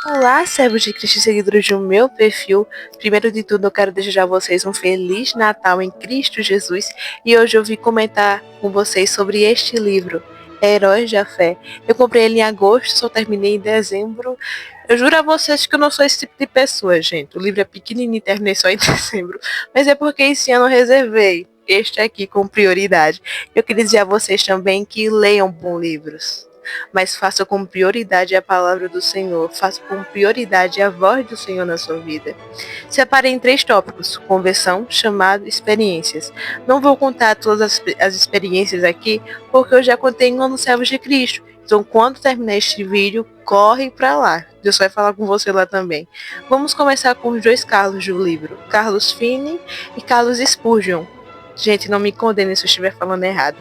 Olá, servos de Cristo e seguidores do meu perfil. Primeiro de tudo, eu quero desejar a vocês um Feliz Natal em Cristo Jesus. E hoje eu vim comentar com vocês sobre este livro, Heróis da Fé. Eu comprei ele em agosto, só terminei em dezembro. Eu juro a vocês que eu não sou esse tipo de pessoa, gente. O livro é pequenininho, terminei só em dezembro. Mas é porque esse ano eu reservei este aqui com prioridade. Eu queria dizer a vocês também que leiam bons livros, mas faça com prioridade a palavra do Senhor, faça com prioridade a voz do Senhor na sua vida. Separei em 3 tópicos: conversão, chamado, experiências. Não vou contar todas as experiências aqui, porque eu já contei em um dos servos de Cristo. Então, quando terminar este vídeo, corre para lá. Deus vai falar com você lá também. Vamos começar com os 2 Carlos do livro, Carlos Finney e Carlos Spurgeon. Gente, não me condene se eu estiver falando errado.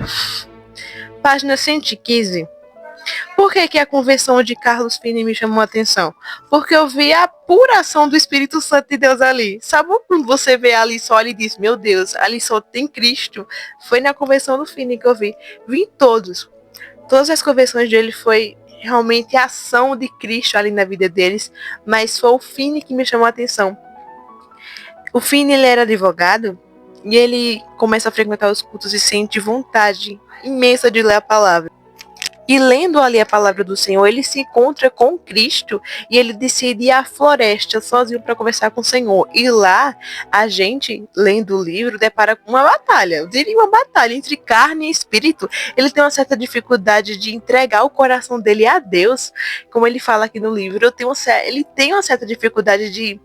Página 115. Por que a conversão de Carlos Finney me chamou a atenção? Porque eu vi a pura ação do Espírito Santo de Deus ali. Sabe quando você vê ali só e diz, meu Deus, ali só tem Cristo? Foi na conversão do Finney que eu vi. Vi em todos. Todas as conversões dele foi realmente a ação de Cristo ali na vida deles, mas foi o Finney que me chamou a atenção. O Finney, ele era advogado e ele começa a frequentar os cultos e sente vontade imensa de ler a palavra. E lendo ali a palavra do Senhor, ele se encontra com Cristo e ele decide ir à floresta sozinho para conversar com o Senhor. E lá, a gente, lendo o livro, depara com uma batalha. Eu diria uma batalha entre carne e espírito. Ele tem uma certa dificuldade de entregar o coração dele a Deus. Como ele fala aqui no livro, ele tem uma certa dificuldade de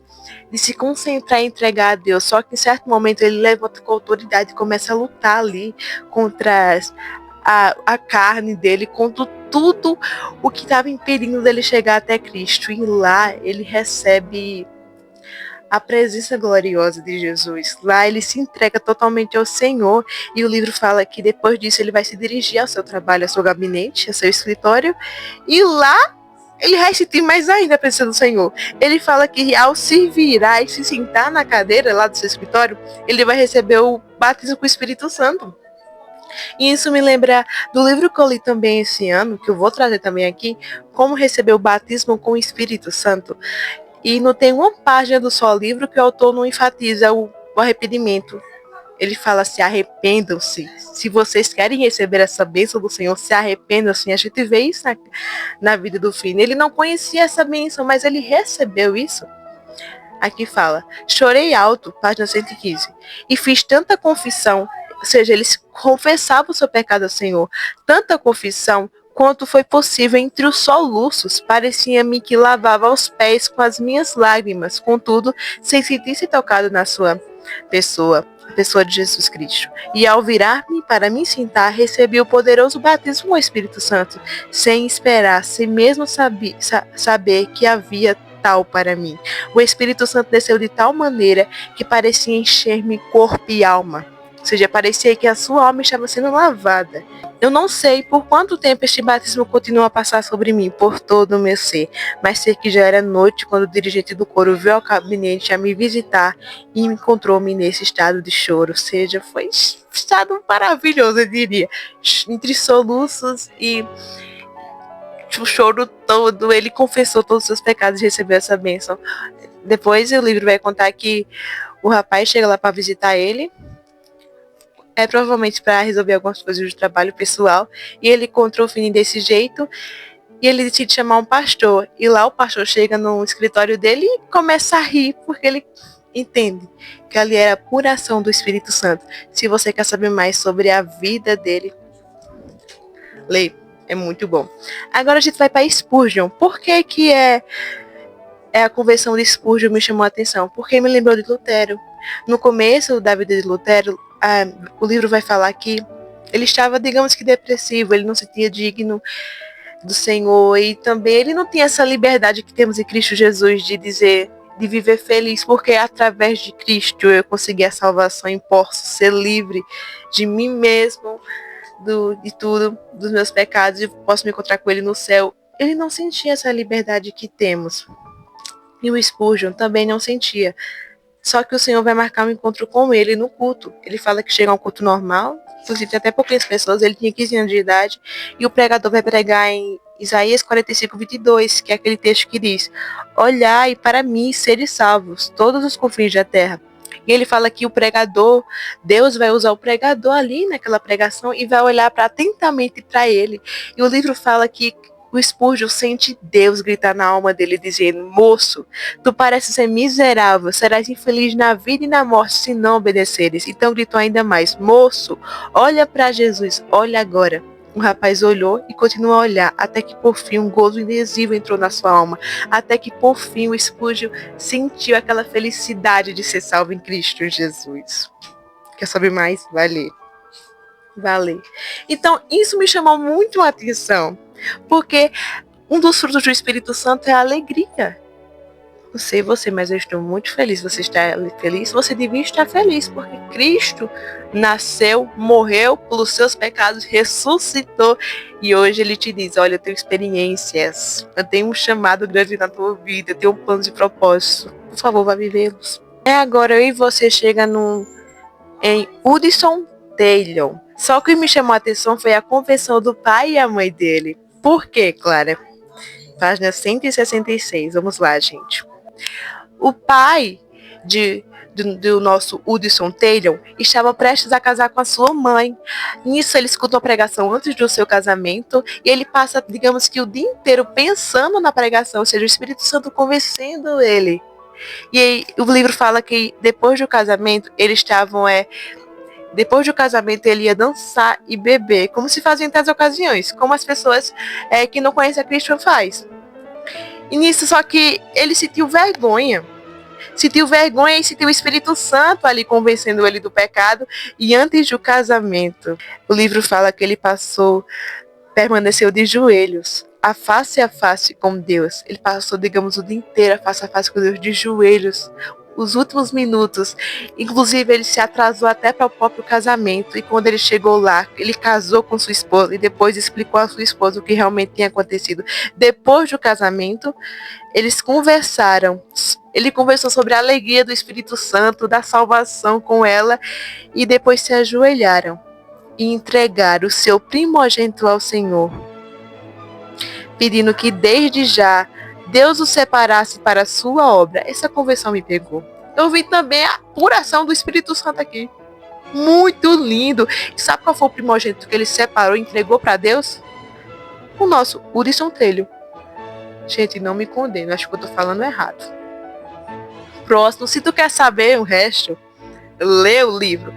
se concentrar e entregar a Deus. Só que em certo momento ele levanta com autoridade e começa a lutar ali contra a carne dele, contra tudo o que estava impedindo dele chegar até Cristo. E lá ele recebe a presença gloriosa de Jesus. Lá ele se entrega totalmente ao Senhor. E o livro fala que depois disso ele vai se dirigir ao seu trabalho, ao seu gabinete, ao seu escritório. E lá ele vai sentir mais ainda a presença do Senhor. Ele fala que ao se virar e se sentar na cadeira lá do seu escritório, ele vai receber o batismo com o Espírito Santo. E isso me lembra do livro que eu li também esse ano, que eu vou trazer também aqui, Como Receber o Batismo com o Espírito Santo. E não tem uma página do só livro que o autor não enfatiza o arrependimento. Ele fala, se arrependam-se. Se vocês querem receber essa bênção do Senhor, se arrependam-se. A gente vê isso na vida do Finney. Ele não conhecia essa bênção, mas ele recebeu isso. Aqui fala, chorei alto, página 115, e fiz tanta confissão, ou seja, ele confessava o seu pecado ao Senhor, tanta confissão quanto foi possível entre os soluços, parecia-me que lavava os pés com as minhas lágrimas, contudo, sem sentir-se tocado na sua pessoa, a pessoa de Jesus Cristo. E ao virar-me para me sentar, recebi o poderoso batismo com o Espírito Santo, sem esperar, sem mesmo saber que havia tal para mim. O Espírito Santo desceu de tal maneira que parecia encher-me corpo e alma. Ou seja, parecia que a sua alma estava sendo lavada. Eu não sei por quanto tempo este batismo continua a passar sobre mim, por todo o meu ser, mas sei que já era noite quando o dirigente do coro veio ao gabinete a me visitar e encontrou-me nesse estado de choro. Ou seja, foi um estado maravilhoso, eu diria. Entre soluços e o choro todo, ele confessou todos os seus pecados e recebeu essa bênção. Depois o livro vai contar que o rapaz chega lá para visitar ele, provavelmente para resolver algumas coisas do trabalho pessoal, e ele encontrou o Finney desse jeito, e ele decide chamar um pastor, e lá o pastor chega no escritório dele e começa a rir, porque ele entende que ali era a pura ação do Espírito Santo. Se você quer saber mais sobre a vida dele, leia. É muito bom. Agora a gente vai para Spurgeon. Por que a conversão de Spurgeon me chamou a atenção? Porque me lembrou de Lutero. No começo da vida de Lutero, o livro vai falar que ele estava, digamos que, depressivo, ele não se sentia digno do Senhor e também ele não tinha essa liberdade que temos em Cristo Jesus de dizer, de viver feliz, porque através de Cristo eu consegui a salvação e posso ser livre de mim mesmo, de tudo, dos meus pecados, e posso me encontrar com ele no céu. Ele não sentia essa liberdade que temos. E o Spurgeon também não sentia. Só que o Senhor vai marcar um encontro com ele no culto. Ele fala que chega a um culto normal, inclusive tem até poucas pessoas, ele tinha 15 anos de idade, e o pregador vai pregar em Isaías 45:22, que é aquele texto que diz: olhai para mim, seres salvos, todos os confins da terra. E ele fala que o pregador, Deus vai usar o pregador ali naquela pregação e vai olhar atentamente para ele. E o livro fala que o Spurgeon sente Deus gritar na alma dele, dizendo: moço, tu pareces ser miserável, serás infeliz na vida e na morte se não obedeceres. Então gritou ainda mais: moço, olha para Jesus, olha agora. O rapaz olhou e continuou a olhar, até que por fim um gozo indizível entrou na sua alma, até que por fim o Spurgeon sentiu aquela felicidade de ser salvo em Cristo Jesus. Quer saber mais? Vai ler. Vai ler. Então, isso me chamou muito a atenção, porque um dos frutos do Espírito Santo é a alegria. Não sei você, mas eu estou muito feliz. Você está feliz? Você devia estar feliz, porque Cristo nasceu, morreu pelos seus pecados, ressuscitou, e hoje Ele te diz: olha, eu tenho experiências, eu tenho um chamado grande na tua vida, eu tenho um plano de propósito. Por favor, vá vivê-los. Agora eu e você chega em Hudson Taylor. Só que o que me chamou a atenção foi a confissão do pai e a mãe dele. Por quê, Clara? Página 166. Vamos lá, gente. O pai do nosso Hudson Taylor estava prestes a casar com a sua mãe. Nisso, ele escuta a pregação antes do seu casamento e ele passa, digamos que, o dia inteiro pensando na pregação, ou seja, o Espírito Santo convencendo ele. E aí, o livro fala que depois do casamento, eles estavam depois do casamento, ele ia dançar e beber, como se fazia em tais ocasiões, como as pessoas que não conhecem a Cristo faz. E nisso, só que ele sentiu vergonha e sentiu o Espírito Santo ali convencendo ele do pecado. E antes do casamento, o livro fala que ele permaneceu de joelhos, a face com Deus. Ele passou, digamos, o dia inteiro face a face com Deus, de joelhos, os últimos minutos. Inclusive, ele se atrasou até para o próprio casamento. E quando ele chegou lá, ele casou com sua esposa e depois explicou à sua esposa o que realmente tinha acontecido. Depois do casamento, eles conversaram. Ele conversou sobre a alegria do Espírito Santo, da salvação com ela, e depois se ajoelharam e entregaram o seu primogênito ao Senhor, pedindo que desde já Deus o separasse para a sua obra. Essa conversão me pegou. Eu vi também a apuração do Espírito Santo aqui. Muito lindo. E sabe qual foi o primogênito que ele separou e entregou para Deus? O nosso Hudson Taylor. Gente, não me condeno, acho que eu tô falando errado. Próximo, se tu quer saber o resto, lê o livro.